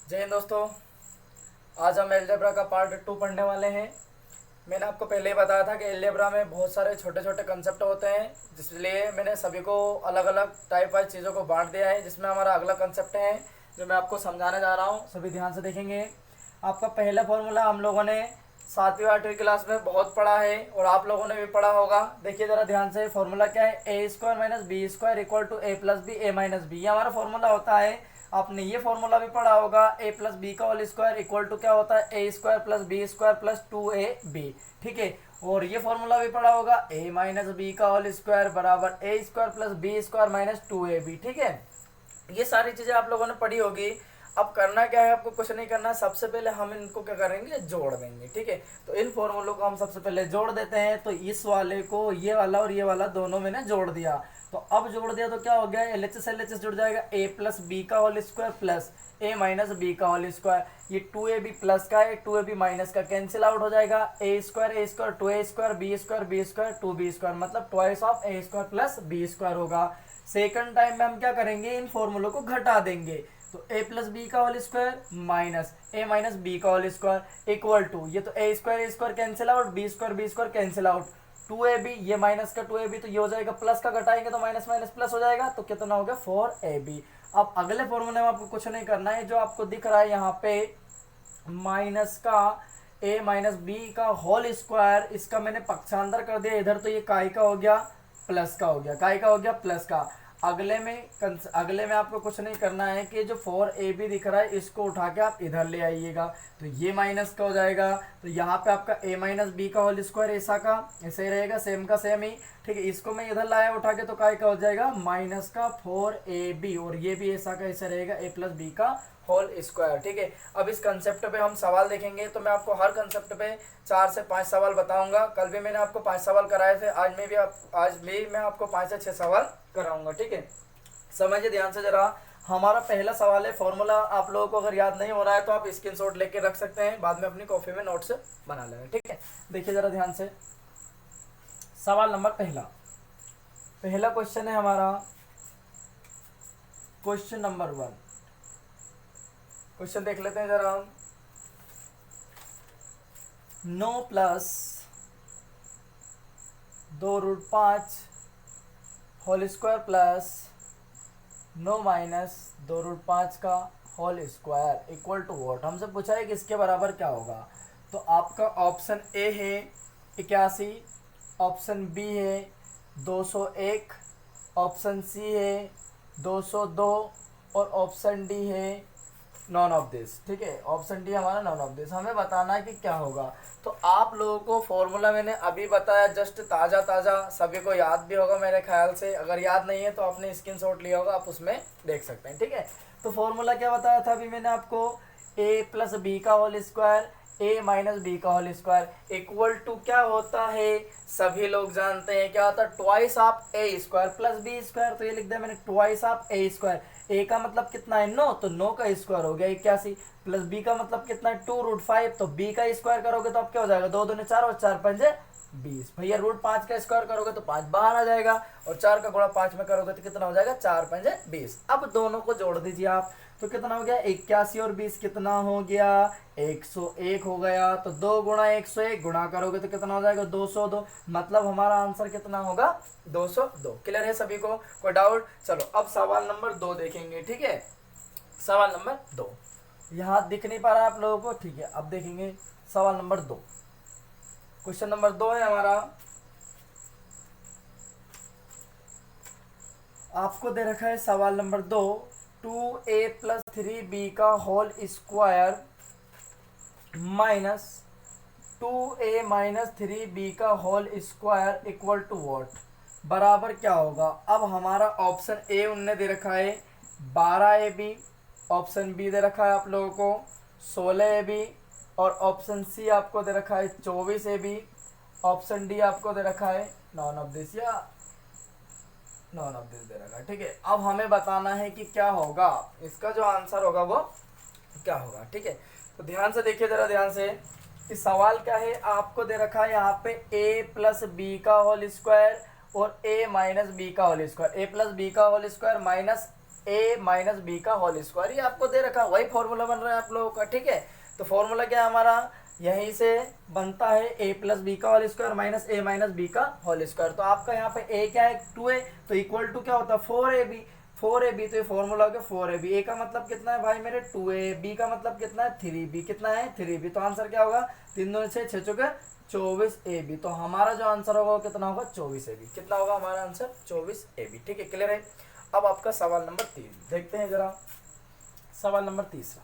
जय हिंद दोस्तों। आज हम एलजेब्रा का पार्ट 2 पढ़ने वाले हैं। मैंने आपको पहले ही बताया था कि एलजेब्रा में बहुत सारे छोटे छोटे कंसेप्ट होते हैं, इसलिए मैंने सभी को अलग अलग टाइप वाइज चीज़ों को बांट दिया है। जिसमें हमारा अगला कंसेप्ट है जो मैं आपको समझाने जा रहा हूँ, सभी ध्यान से देखेंगे। आपका पहला फॉर्मूला हम लोगों ने 7वीं 8वीं क्लास में बहुत पढ़ा है और आप लोगों ने भी पढ़ा होगा। देखिए ज़रा ध्यान से, फॉर्मूला क्या है, ए square minus B square equal to A plus B A minus B. ये हमारा फॉर्मूला होता है। आपने ये फॉर्मूला भी पढ़ा होगा, ए प्लस बी का होल स्क्वायर इक्वल टू क्या होता है, ए square plus B square plus 2ab। ठीक है, और ये फॉर्मूला भी पढ़ा होगा, ए माइनस बी का होल स्क्वायर बराबर A square plus B square minus 2ab। ठीक है, ये सारी चीज़ें आप लोगों ने पढ़ी होगी। अब करना क्या है, आपको कुछ नहीं करना है। सबसे पहले हम इनको क्या करेंगे, जोड़ देंगे। ठीक है, तो इन फॉर्मूलों को हम सबसे पहले जोड़ देते हैं। तो इस वाले को, ये वाला और ये वाला दोनों मैंने जोड़ दिया। तो अब जोड़ दिया तो क्या हो गया, एलएचएस एलएचएस जुड़ जाएगा, ए प्लस बी का होल स्क्वायर प्लस ए माइनस बी का होल स्क्वायर। ये 2ab प्लस का है, 2ab माइनस का कैंसिल आउट हो जाएगा। A square 2a square B square 2b square, मतलब twice of A square plus B square होगा। सेकंड टाइम में हम क्या करेंगे, इन फॉर्मूलों को घटा देंगे। तो ए प्लस बी का होल स्क्वायर माइनस ए माइनस बी का होल स्क्वायर इक्वल टू, ये तो A square cancel out, B square cancel out, 2ab, ये माइनस का 2ab, तो ये हो जाएगा प्लस का, घटाएंगे तो माइनस माइनस प्लस हो जाएगा। तो कितना हो गया, 4ab। अब अगले फॉर्मूले में आपको कुछ नहीं करना है, जो आपको दिख रहा है यहाँ पे माइनस का ए माइनस बी का होल स्क्वायर, इसका मैंने पक्षांतर कर दिया इधर, तो ये काय का हो गया प्लस का हो गया, काय का हो गया प्लस का। अगले में आपको कुछ नहीं करना है कि जो 4ab दिख रहा है इसको उठा के आप इधर ले आइएगा, तो ये माइनस का हो जाएगा। तो यहाँ पे आपका a माइनस बी का होल स्क्वायर ऐसा का ऐसे ही रहेगा, सेम का सेम ही। ठीक है, इसको मैं इधर लाया उठा के, तो काय का हो जाएगा माइनस का 4ab, और ये भी ऐसा का ऐसा रहेगा, a प्लस बी का होल स्क्वायर। ठीक है, अब इस कंसेप्ट पे हम सवाल देखेंगे। तो मैं आपको हर कंसेप्ट पे 4 से 5 सवाल बताऊंगा। कल भी मैंने आपको 5 सवाल कराए थे, आज भी मैं आपको 5 से 6 सवाल कराऊंगा। ठीक है, समझिए ध्यान से जरा। हमारा पहला सवाल है, फॉर्मूला आप लोगों को अगर याद नहीं हो रहा है तो आप स्क्रीनशॉट लेके रख सकते हैं, बाद में अपनी कॉपी में नोट्स बना लेंगे। ठीक है, देखिए जरा ध्यान से, सवाल नंबर पहला क्वेश्चन है हमारा, क्वेश्चन नंबर 1। क्वेश्चन देख लेते हैं जरा हम। 9 plus 2√5 whole square plus 9 minus 2√5 का whole square equal to what. हमसे पूछा है कि इसके बराबर क्या होगा। तो आपका ऑप्शन ए है 81, ऑप्शन बी है 201, ऑप्शन सी है 202 और ऑप्शन डी है नॉन ऑफ दिस। ठीक है, ऑप्शन डी हमारा नॉन ऑफ दिस। हमें बताना है कि क्या होगा। तो आप लोगों को फॉर्मूला मैंने अभी बताया, जस्ट ताज़ा ताज़ा, सभी को याद भी होगा मेरे ख्याल से। अगर याद नहीं है तो आपने स्क्रीनशॉट लिया होगा, आप उसमें देख सकते हैं। ठीक है, तो फॉर्मूला क्या बताया था अभी मैंने आपको, ए प्लस बी का होल स्क्वायर ए माइनस बी का होल स्क्वायर इक्वल टू क्या होता है, सभी लोग जानते हैं क्या होता है, twice of A square plus B square. तो ये लिख दिया मैंने, twice of A square. A का मतलब कितना है 9, तो 9 का स्क्वायर हो गया 81, प्लस बी का मतलब कितना है 2√5, तो बी का स्क्वायर करोगे तो अब क्या हो जाएगा, 2 दूनी 4 और 4 पंजे 20। भैया √5 का स्क्वायर करोगे तो 5 बाहर आ जाएगा, और 4 का गुणा 5 में करोगे तो कितना हो जाएगा, 4 पंजे 20। अब दोनों को जोड़ दीजिए आप, तो कितना हो गया, 81 और 20 कितना हो गया, 101 हो गया। तो 2 गुणा 101 गुणा करोगे तो कितना हो जाएगा, 202। मतलब हमारा आंसर कितना होगा, 202। क्लियर है सभी को, कोई डाउट? चलो अब सवाल नंबर 2 देखेंगे। ठीक है, सवाल नंबर 2 यहाँ दिख नहीं पा रहा है आप लोगों को। ठीक है, अब देखेंगे सवाल नंबर 2। क्वेश्चन नंबर 2 है हमारा, आपको दे रखा है सवाल नंबर 2, 2a प्लस 3b का whole square minus 2a minus 3b का whole square equal to what, बराबर क्या होगा। अब हमारा ऑप्शन ए उनने दे रखा है 12ab, ऑप्शन बी दे रखा है आप लोगों को 16ab, और ऑप्शन सी आपको दे रखा है 24ab, ऑप्शन डी आपको दे रखा है नॉन ऑफ दिस या नॉन ऑफ दिस दे रखा है। ठीक है, अब हमें बताना है कि क्या होगा, इसका जो आंसर होगा वो क्या होगा। ठीक है, तो ध्यान से देखिए जरा ध्यान से, इस सवाल क्या है, आपको दे रखा है यहाँ पे a प्लस बी का होल स्क्वायर और a माइनस बी का whole square, a plus B का होल स्क्वायर माइनस ए माइनस बी का होल स्क्वायर, ये आपको दे रखा, वही फॉर्मूला बन रहा है आप लोगों का, ठीक है। तो फॉर्मूला क्या है हमारा, यहीं से बनता है ए प्लस बी का होल स्क्वायर माइनस ए माइनस बी का होल स्क्वायर। तो आपका यहाँ पे ए क्या है 2a, तो इक्वल टू क्या होता है 4ab, 4ab, तो ये फॉर्मूला हो गया 4ab। ए का मतलब कितना है भाई मेरे 2a, बी का मतलब कितना है 3b, कितना है 3b, तो आंसर क्या होगा 3 दूनी 6, 6 चौके 24ab। तो हमारा जो आंसर होगा वो कितना होगा 24ab, कितना होगा हमारा आंसर 24ab, ठीक है, क्लियर है। अब आपका सवाल नंबर 3 देखते हैं जरा, सवाल नंबर तीसरा,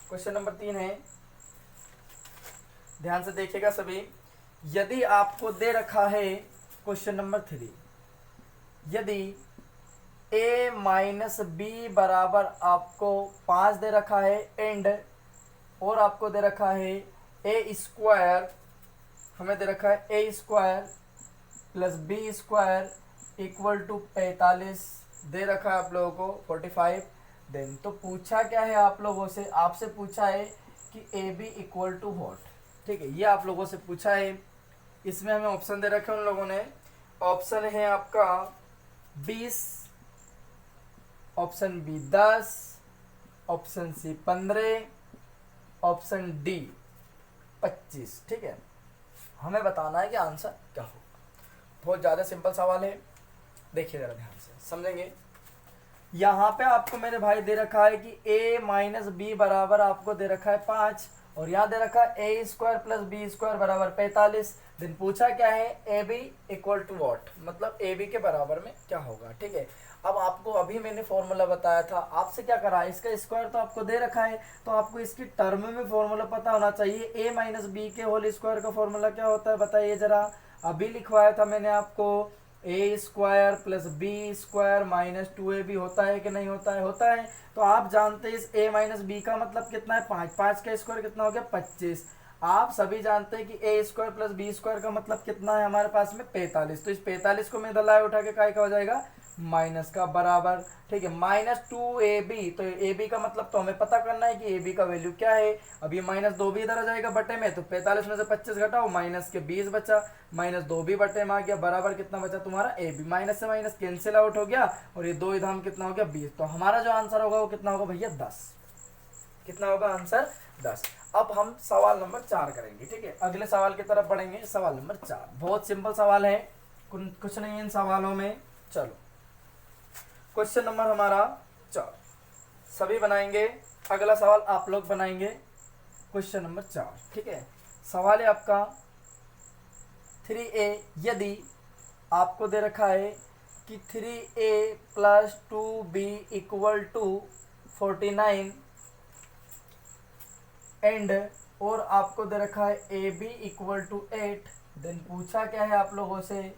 क्वेश्चन नंबर 3 है, ध्यान से देखिएगा सभी। यदि आपको दे रखा है क्वेश्चन नंबर 3, यदि a माइनस बी बराबर आपको 5 दे रखा है एंड और आपको दे रखा है ए स्क्वायर, हमें दे रखा है ए square plus B square equal to 45 दे रखा है आप लोगों को 45, देन तो पूछा क्या है आप लोगों से, आपसे पूछा है कि a b equal to what, ठीक है, ये आप लोगों से पूछा है। इसमें हमें ऑप्शन दे रखे उन लोगों ने, ऑप्शन है आपका 20, option b 10, option c 15, option d 25, ठीक है। हमें बताना है कि आंसर क्या होगा। बहुत ज़्यादा सिंपल सवाल है, देखिए ज़रा ध्यान से समझेंगे। यहाँ पे आपको मेरे भाई दे रखा है कि a माइनस बी बराबर आपको दे रखा है 5 और यहाँ दे रखा है ए स्क्वायर प्लस बी स्क्वायर बराबर 45, दिन पूछा क्या है a b equal to what, मतलब ए बी के बराबर में क्या होगा, ठीक है। अब आपको अभी मैंने फॉर्मूला बताया था, आपसे क्या करा, इसका स्क्वायर तो आपको दे रखा है, तो आपको इसकी टर्म में फॉर्मूला पता होना चाहिए। ए माइनस बी के होल स्क्वायर का फॉर्मूला क्या होता है बताइए जरा, अभी लिखवाया था मैंने आपको, A square plus B square minus 2ab होता है कि नहीं होता है, होता है। तो आप जानते हैं इस a माइनस बी का मतलब कितना है 5, 5 का स्क्वायर कितना हो गया 25। आप सभी जानते हैं कि ए स्क्वायर प्लस बी स्क्वायर का मतलब कितना है हमारे पास में 45, तो इस 45 को मैं दलाए उठा के काय का हो जाएगा माइनस का बराबर, ठीक है, माइनस 2ab, तो ab का मतलब तो हमें पता करना है कि ab का वैल्यू क्या है। अब ये माइनस 2 भी इधर आ जाएगा बटे में, तो 45 में से 25 घटाओ माइनस के 20 बचा, माइनस 2 भी बटे में आ गया, बराबर कितना बचा तुम्हारा ab, माइनस से माइनस कैंसिल आउट हो गया और ये 2 इधर कितना हो गया 20, तो हमारा जो आंसर होगा वो कितना होगा भैया 10, कितना होगा आंसर 10। अब हम सवाल नंबर 4 करेंगे, ठीक है, अगले सवाल की तरफ बढ़ेंगे। सवाल नंबर 4 बहुत सिंपल सवाल है, कुछ नहीं इन सवालों में। चलो क्वेश्चन नंबर हमारा 4 सभी बनाएंगे, अगला सवाल आप लोग बनाएंगे, क्वेश्चन नंबर 4, ठीक है। सवाल है आपका 3a, यदि आपको दे रखा है कि 3a plus 2b equal to 49 and और आपको दे रखा है ab इक्वल टू 8, देन पूछा क्या है आप लोगों से,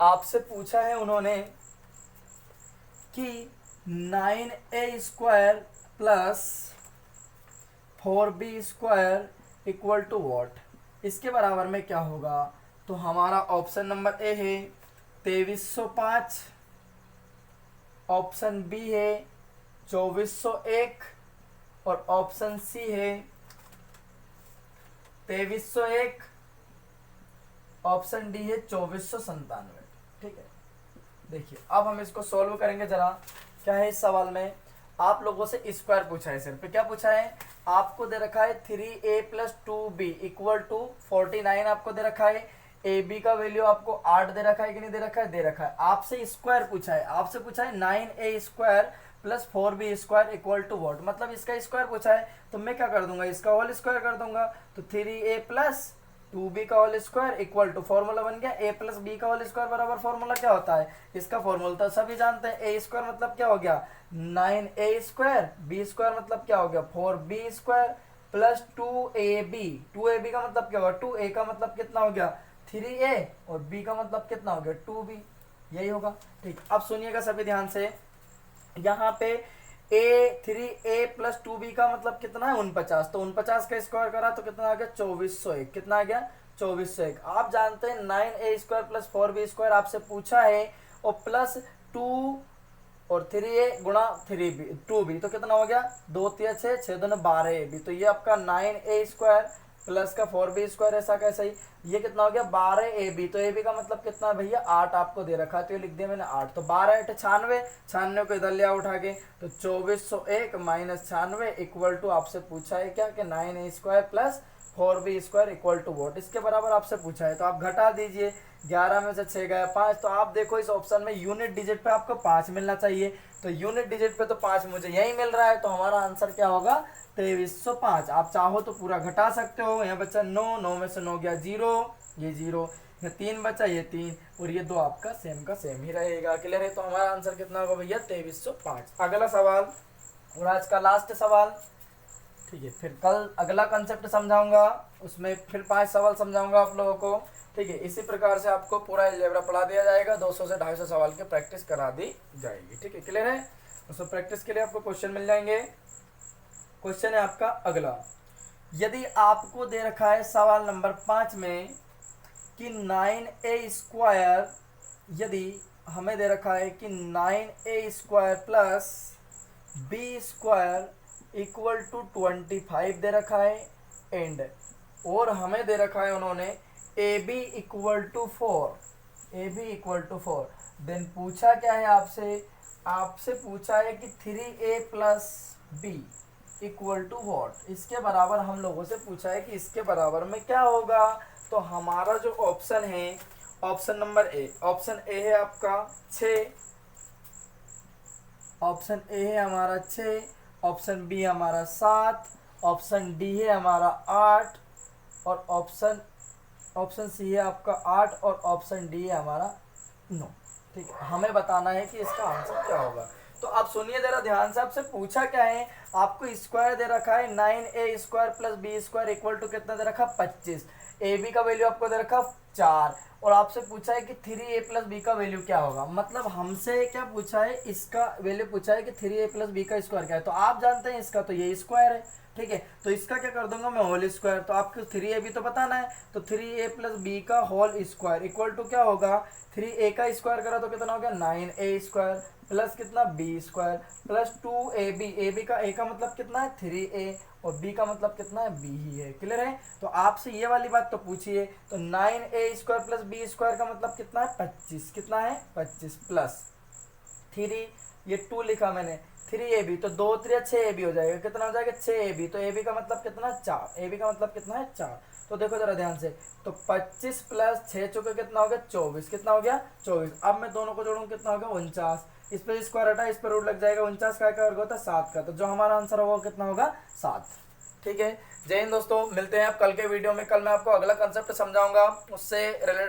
आपसे पूछा है उन्होंने कि 9a square plus 4b square equal to what, इसके बराबर में क्या होगा। तो हमारा ऑप्शन नंबर ए है 2305, ऑप्शन बी है 2401 और ऑप्शन सी है 2301, ऑप्शन डी है 2497, ठीक है। देखिए अब हम इसको सॉल्व करेंगे जरा। क्या है इस सवाल में, आप लोगों से स्क्वायर पूछा है सिर्फ, क्या पूछा है, आपको दे रखा है 3a plus 2b equal to 49, आपको दे रखा है ab का वैल्यू आपको 8 दे रखा है कि नहीं दे रखा है, दे रखा है। आपसे स्क्वायर पूछा है, आपसे पूछा है 9a square plus 4b square equal to what, मतलब इसका स्क्वायर पूछा है, तो मैं क्या कर दूंगा इसका होल स्क्वायर कर दूंगा, तो 3a प्लस 2b का whole square equal to formula बन गया a प्लस बी का होल स्क्वायर बराबर फॉर्मूला क्या होता है, इसका फॉर्मूला तो सभी जानते हैं, a स्क्वायर मतलब क्या हो गया 9a स्क्वायर, b स्क्वायर मतलब क्या हो गया 4b स्क्वायर प्लस 2ab का मतलब क्या होगा 2a का मतलब कितना हो गया 3a और b का मतलब कितना हो गया 2b, यही होगा, ठीक। अब सुनिएगा सभी ध्यान से, यहाँ पे a प्लस 2b का मतलब कितना है 49, तो 49 का स्क्वायर करा तो कितना आ गया 2401, कितना आ गया 2401। आप जानते हैं 9a square plus 4b square आपसे पूछा है और प्लस 2 और 3a गुणा 2b तो कितना हो गया 2 3 6 6 2 12ab, तो ये आपका 9a स्क्वायर प्लस का 4b² ऐसा कैसे ही, ये कितना हो गया 12ab। तो ab का मतलब कितना है भैया 8 आपको दे रखा है, तो ये लिख दिया मैंने 8। तो 12 8 96, 96 को इधर ले आओ उठा के, तो 2401 माइनस 96 इक्वल टू आपसे पूछा है क्या कि 9a² plus 4b² equal to what, इसके बराबर आपसे पूछा है। तो आप घटा दीजिए, 11 में से 6 गया 5। तो आप देखो इस ऑप्शन में यूनिट डिजिट पे आपको 5 मिलना चाहिए, तो यूनिट डिजिट पे तो 5 मुझे यही मिल रहा है, तो हमारा आंसर क्या होगा 2305। आप चाहो तो पूरा घटा सकते हो, यहाँ बच्चा 9, 9 में से 9 गया 0, ये 0, ये 3 बचा, ये 3, और ये 2 आपका सेम का सेम ही रहेगा। क्लियर है? तो हमारा आंसर कितना होगा भैया 2305। अगला सवाल और आज का लास्ट सवाल, ठीक है, फिर कल अगला कंसेप्ट समझाऊंगा, उसमें फिर 5 सवाल समझाऊंगा आप लोगों को। ठीक है, इसी प्रकार से आपको पूरा अलजेब्रा पढ़ा दिया जाएगा, 200 से 250 सवाल की प्रैक्टिस करा दी जाएगी। ठीक है, क्लियर है? उसमें प्रैक्टिस के लिए आपको क्वेश्चन मिल जाएंगे। क्वेश्चन है आपका अगला, यदि आपको दे रखा है सवाल नंबर 5 में कि 9a², यदि हमें दे रखा है कि 9a² plus b² equal to 25 दे रखा है, एंड और हमें दे रखा है उन्होंने ab इक्वल टू 4, देन पूछा क्या है आपसे पूछा है कि 3a plus b equal to what, इसके बराबर हम लोगों से पूछा है कि इसके बराबर में क्या होगा। तो हमारा जो ऑप्शन है, option number A, option A है आपका 6, ऑप्शन ए है हमारा 6, ऑप्शन बी हमारा 7, ऑप्शन डी है हमारा 8, और ऑप्शन सी है आपका 8, और ऑप्शन डी है हमारा 9। ठीक है, हमें बताना है कि इसका आंसर क्या होगा। तो आप सुनिए जरा ध्यान से, आपसे पूछा क्या है, आपको स्क्वायर दे रखा है 9a² plus b² equal to कितना दे रखा 25, ab का वैल्यू आपको दे रखा 4, और आपसे पूछा है कि 3a प्लस b का वैल्यू क्या होगा। मतलब हमसे क्या पूछा है, इसका वैल्यू पूछा है कि 3a प्लस b का स्क्वायर क्या है। तो आप जानते हैं इसका तो ये स्क्वायर है, ठीक है, तो इसका क्या कर दूंगा मैं होल स्क्वायर। तो आपको 3ab तो बताना है, तो 3a प्लस b का होल स्क्वायर इक्वल टू क्या होगा, 3a का स्क्वायर करा तो कितना हो गया 9a² प्लस कितना b² प्लस 2ab, ab का a का मतलब कितना है 3a, और b का मतलब कितना है b ही है। क्लियर है? तो आपसे ये वाली बात तो पूछिए, तो 9a² प्लस b² का मतलब कितना है 25, कितना है 25 प्लस 3, ये 2 लिखा मैंने, 3ab, तो 2 3 6ab हो जाएगा, कितना हो जाएगा 6ab, तो ab का मतलब कितना 4, ab का मतलब कितना है 4। तो देखो जरा ध्यान से, तो 25 प्लस 6 चुके कितना हो गया 24, कितना हो गया 24। अब मैं दोनों को जोड़ूँ कितना हो गया 49, इस पर स्क्वायर हटा, इस पर रूट लग जाएगा, 49 का वर्ग होता है 7 का, तो जो हमारा आंसर होगा कितना होगा 7। ठीक है, जय हिंद दोस्तों, मिलते हैं आप कल के वीडियो में। कल मैं आपको अगला कंसेप्ट समझाऊंगा, उससे रिलेटेड